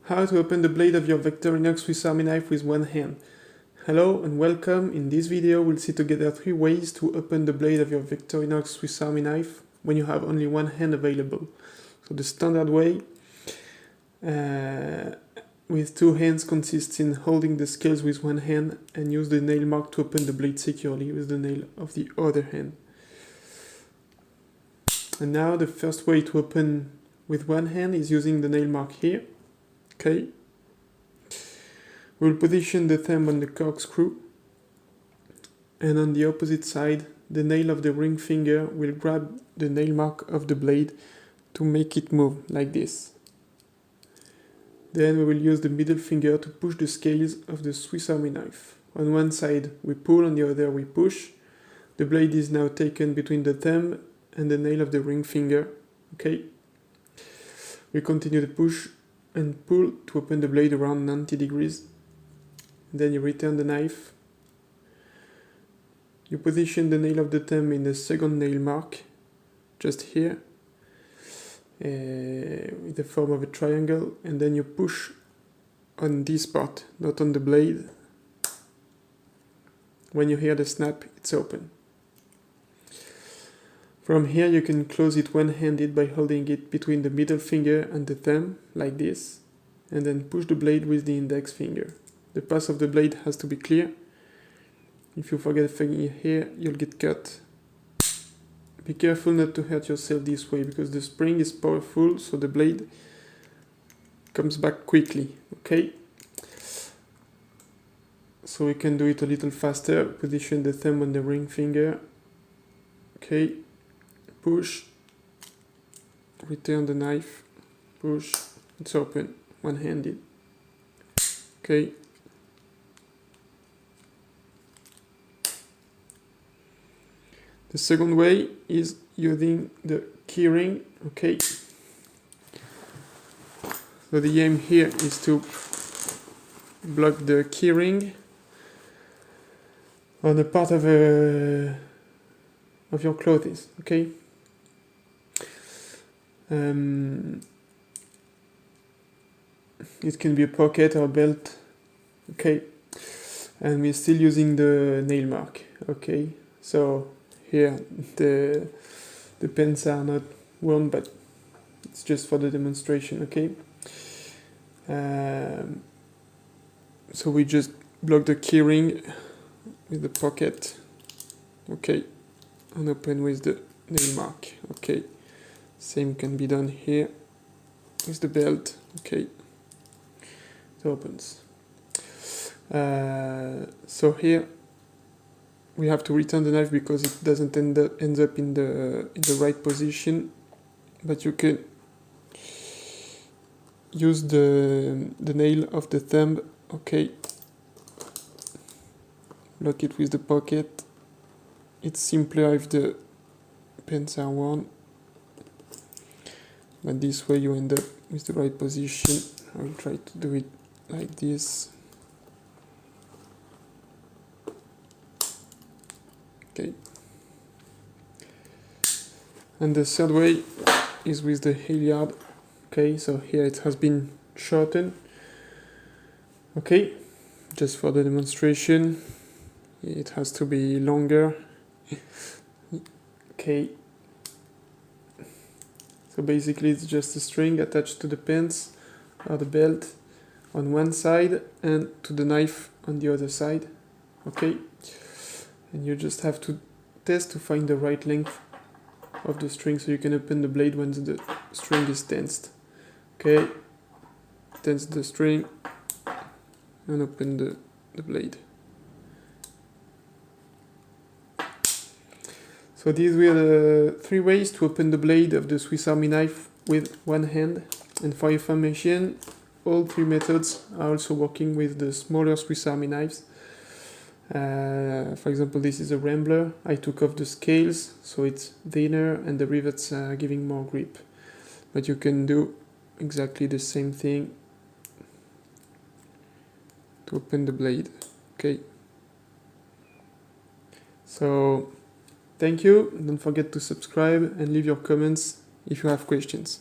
How to open the blade of your Victorinox Swiss Army knife with one hand. Hello and welcome. In this video we'll see together 3 ways to open the blade of your Victorinox Swiss Army knife when you have only one hand available. So the standard way with 2 hands consists in holding the scales with one hand and use the nail mark to open the blade securely with the nail of the other hand. And now the first way to open with one hand is using the nail mark here. Okay, we'll position the thumb on the corkscrew, and on the opposite side the nail of the ring finger will grab the nail mark of the blade to make it move like this. Then we will use the middle finger to push the scales of the Swiss Army knife. On one side we pull, on the other we push. The blade is now taken between the thumb and the nail of the ring finger. Okay, we continue to push and pull to open the blade around 90 degrees. Then you return the knife. You position the nail of the thumb in the second nail mark, just here, with the form of a triangle, and then you push on this part, not on the blade. When you hear the snap, it's open. From here you can close it one-handed by holding it between the middle finger and the thumb, like this, and then push the blade with the index finger. The path of the blade has to be clear. If you forget a finger here, you'll get cut. Be careful not to hurt yourself this way, because the spring is powerful, so the blade comes back quickly, okay? So we can do it a little faster. Position the thumb on the ring finger, okay? Push, return the knife, push, it's open, one-handed. Okay. The second way is using the keyring, okay. So the aim here is to block the keyring on a part of your clothes, okay. It can be a pocket or a belt, okay, and we're still using the nail mark, okay. So here the pens are not worn, but it's just for the demonstration, okay. So we just block the keyring with the pocket, okay, and open with the nail mark, okay. Same can be done here with the belt, okay. It opens. So here we have to return the knife because it doesn't end up in the right position, but you can use the nail of the thumb, okay. Lock it with the pocket. It's simpler if the pens are worn, but this way you end up with the right position. I will try to do it like this. Okay. And the third way is with the Halyard. Okay, so here it has been shortened. Okay, just for the demonstration, it has to be longer. Okay. So basically it's just a string attached to the pants or the belt on one side and to the knife on the other side, okay? And you just have to test to find the right length of the string so you can open the blade when the string is tensed. Okay, tense the string and open the blade. So these were the 3 ways to open the blade of the Swiss Army knife with one hand. And for information, all 3 methods are also working with the smaller Swiss Army knives. For example, this is a Rambler. I took off the scales, so it's thinner and the rivets are giving more grip. But you can do exactly the same thing to open the blade. Okay. So thank you. Don't forget to subscribe and leave your comments if you have questions.